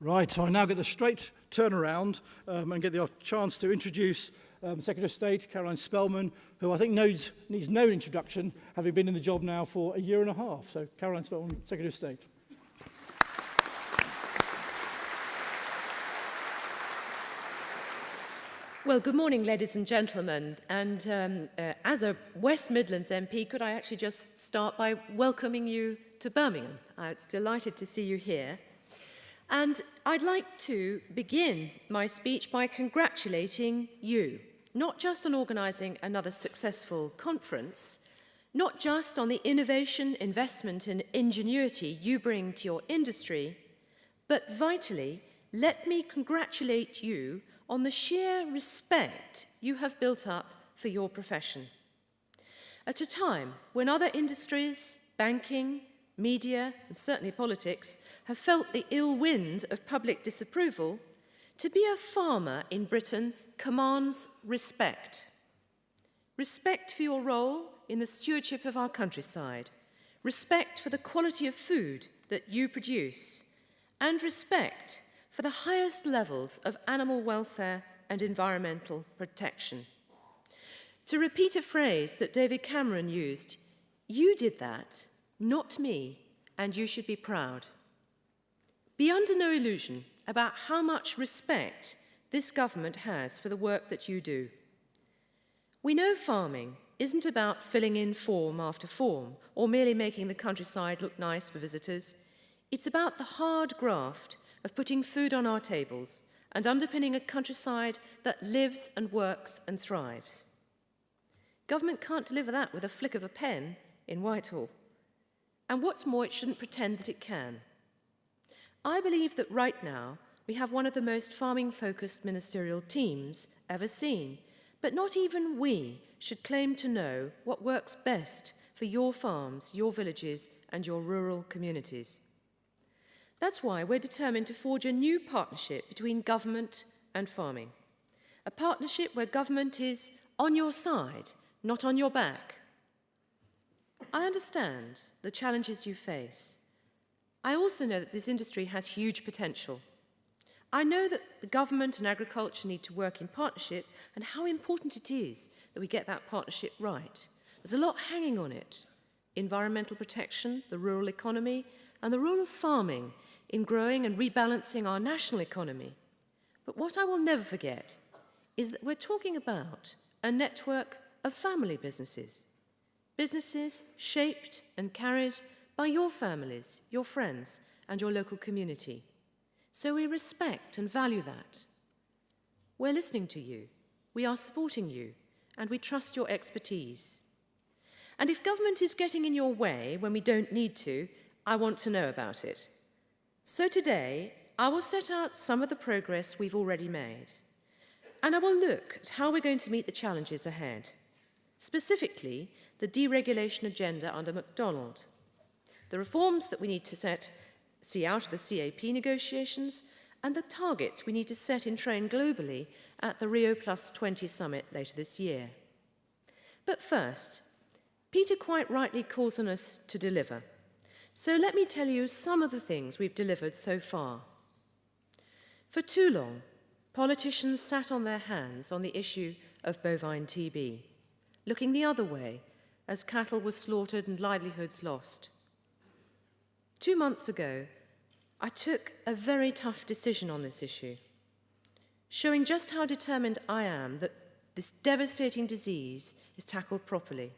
Right, so I now get the straight turnaround and get the chance to introduce Secretary of State Caroline Spelman, who I think needs no introduction, having been in the job now for a year and a half. So Caroline Spelman, Secretary of State. Well, good morning, ladies and gentlemen. And as a West Midlands MP, could I actually just start by welcoming you to Birmingham? I'm delighted to see you here. And I'd like to begin my speech by congratulating you, not just on organising another successful conference, not just on the innovation, investment and ingenuity you bring to your industry, but vitally, let me congratulate you on the sheer respect you have built up for your profession. At a time when other industries, banking, media, and certainly politics have felt the ill wind of public disapproval, to be a farmer in Britain commands respect. Respect for your role in the stewardship of our countryside, respect for the quality of food that you produce, and respect for the highest levels of animal welfare and environmental protection. To repeat a phrase that David Cameron used, you did that, not me, and you should be proud. Be under no illusion about how much respect this government has for the work that you do. We know farming isn't about filling in form after form or merely making the countryside look nice for visitors. It's about the hard graft of putting food on our tables and underpinning a countryside that lives and works and thrives. Government can't deliver that with a flick of a pen in Whitehall. And what's more, it shouldn't pretend that it can. I believe that right now we have one of the most farming-focused ministerial teams ever seen, but not even we should claim to know what works best for your farms, your villages, and your rural communities. That's why we're determined to forge a new partnership between government and farming. A partnership where government is on your side, not on your back. I understand the challenges you face. I also know that this industry has huge potential. I know that the government and agriculture need to work in partnership and how important it is that we get that partnership right. There's a lot hanging on it. Environmental protection, the rural economy, and the role of farming in growing and rebalancing our national economy. But what I will never forget is that we're talking about a network of family businesses. Businesses shaped and carried by your families, your friends, and your local community. So we respect and value that. We're listening to you, we are supporting you, and we trust your expertise. And if government is getting in your way when we don't need to, I want to know about it. So today, I will set out some of the progress we've already made, and I will look at how we're going to meet the challenges ahead, specifically the deregulation agenda under MacDonald, the reforms that we need to see out of the CAP negotiations, and the targets we need to set in train globally at the Rio+20 summit later this year. But first, Peter quite rightly calls on us to deliver. So let me tell you some of the things we've delivered so far. For too long, politicians sat on their hands on the issue of bovine TB, looking the other way as cattle were slaughtered and livelihoods lost. 2 months ago, I took a very tough decision on this issue, showing just how determined I am that this devastating disease is tackled properly.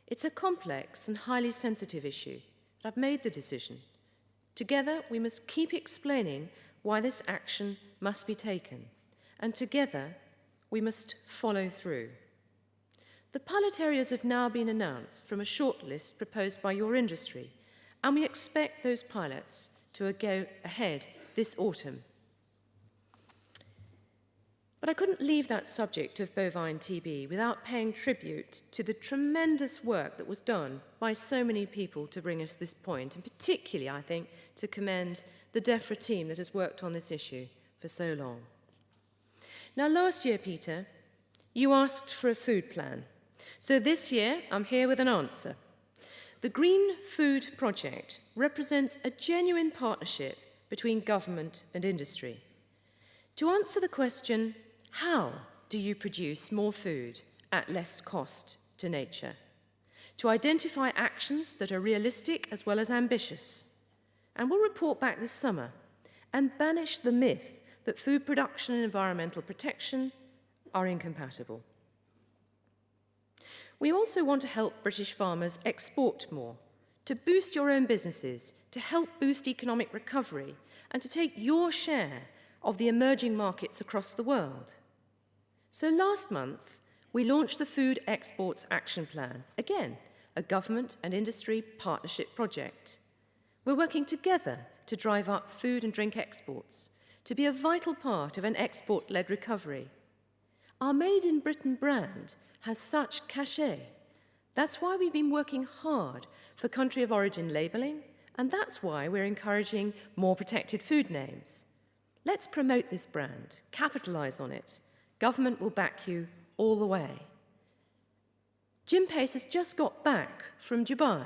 It's a complex and highly sensitive issue. I've made the decision. Together, we must keep explaining why this action must be taken, and together, we must follow through. The pilot areas have now been announced from a shortlist proposed by your industry, and we expect those pilots to go ahead this autumn. But I couldn't leave that subject of bovine TB without paying tribute to the tremendous work that was done by so many people to bring us to this point, and particularly, I think, to commend the DEFRA team that has worked on this issue for so long. Now, last year, Peter, you asked for a food plan. So this year, I'm here with an answer. The Green Food Project represents a genuine partnership between government and industry. To answer the question, how do you produce more food at less cost to nature? To identify actions that are realistic as well as ambitious. And we'll report back this summer and banish the myth that food production and environmental protection are incompatible. We also want to help British farmers export more, to boost your own businesses, to help boost economic recovery, and to take your share of the emerging markets across the world. So last month, we launched the Food Exports Action Plan, again, a government and industry partnership project. We're working together to drive up food and drink exports, to be a vital part of an export-led recovery. Our Made in Britain brand has such cachet. That's why we've been working hard for country of origin labelling, and that's why we're encouraging more protected food names. Let's promote this brand, capitalise on it. Government will back you all the way. Jim Pace has just got back from Dubai,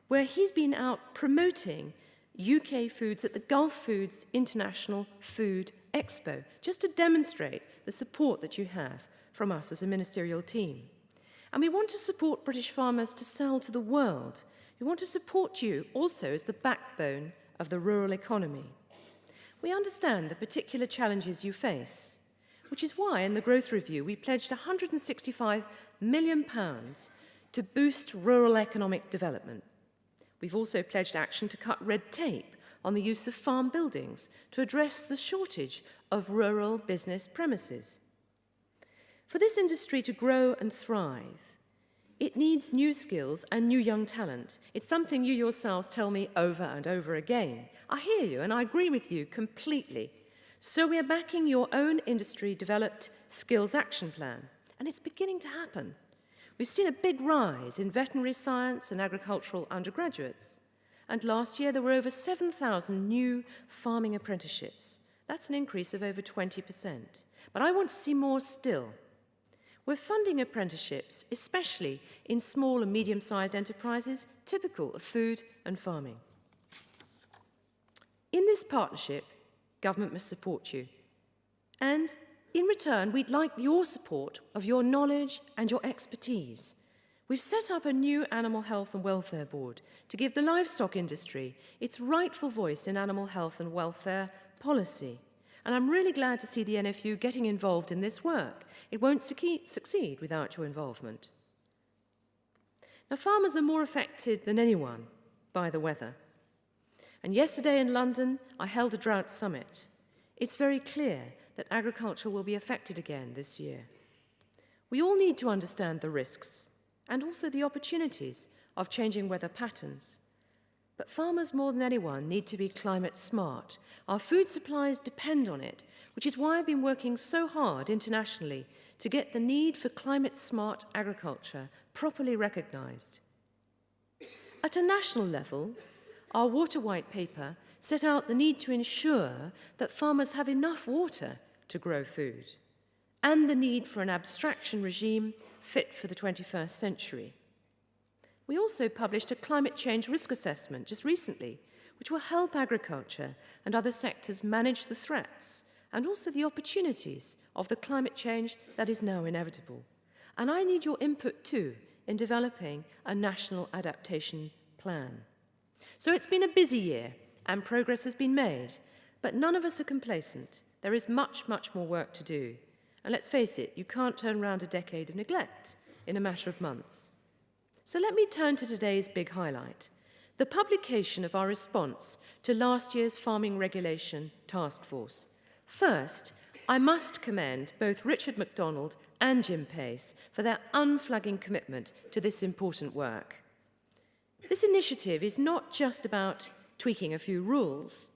where he's been out promoting UK foods at the Gulf Foods International Food Expo, just to demonstrate the support that you have from us as a ministerial team. And we want to support British farmers to sell to the world. We want to support you also as the backbone of the rural economy. We understand the particular challenges you face, which is why in the Growth Review we pledged £165 million to boost rural economic development. We've also pledged action to cut red tape on the use of farm buildings to address the shortage of rural business premises. For this industry to grow and thrive, it needs new skills and new young talent. It's something you yourselves tell me over and over again. I hear you and I agree with you completely. So we are backing your own industry-developed skills action plan, and it's beginning to happen. We've seen a big rise in veterinary science and agricultural undergraduates, and last year there were over 7,000 new farming apprenticeships. That's an increase of over 20%. But I want to see more still. We're funding apprenticeships, especially in small and medium-sized enterprises, typical of food and farming. In this partnership, government must support you. And in return, we'd like your support of your knowledge and your expertise. We've set up a new Animal Health and Welfare Board to give the livestock industry its rightful voice in animal health and welfare policy. And I'm really glad to see the NFU getting involved in this work. It won't succeed without your involvement. Now, farmers are more affected than anyone by the weather. And yesterday in London, I held a drought summit. It's very clear that agriculture will be affected again this year. We all need to understand the risks and also the opportunities of changing weather patterns. But farmers more than anyone need to be climate smart. Our food supplies depend on it, which is why I've been working so hard internationally to get the need for climate smart agriculture properly recognised. At a national level, our water white paper set out the need to ensure that farmers have enough water to grow food, and the need for an abstraction regime fit for the 21st century. We also published a climate change risk assessment just recently, which will help agriculture and other sectors manage the threats and also the opportunities of the climate change that is now inevitable. And I need your input too in developing a national adaptation plan. So it's been a busy year and progress has been made, but none of us are complacent. There is much, much more work to do. And let's face it, you can't turn around a decade of neglect in a matter of months. So let me turn to today's big highlight, the publication of our response to last year's Farming Regulation Task Force. First, I must commend both Richard MacDonald and Jim Pace for their unflagging commitment to this important work. This initiative is not just about tweaking a few rules.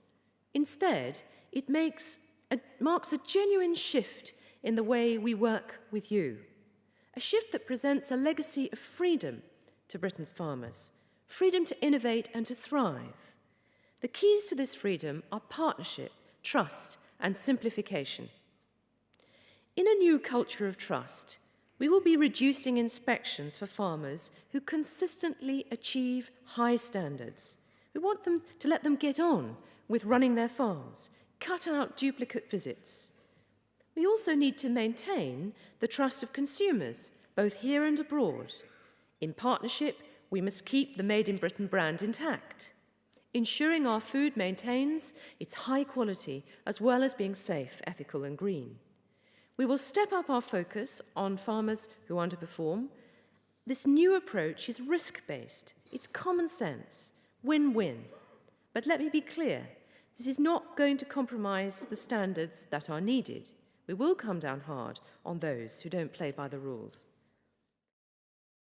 Instead, it marks a genuine shift in the way we work with you, a shift that presents a legacy of freedom to Britain's farmers, freedom to innovate and to thrive. The keys to this freedom are partnership, trust, and simplification. In a new culture of trust, we will be reducing inspections for farmers who consistently achieve high standards. We want them to let them get on with running their farms, cut out duplicate visits. We also need to maintain the trust of consumers, both here and abroad. In partnership, we must keep the Made in Britain brand intact, ensuring our food maintains its high quality as well as being safe, ethical and green. We will step up our focus on farmers who underperform. This new approach is risk-based, it's common sense, win-win. But let me be clear, this is not going to compromise the standards that are needed. We will come down hard on those who don't play by the rules.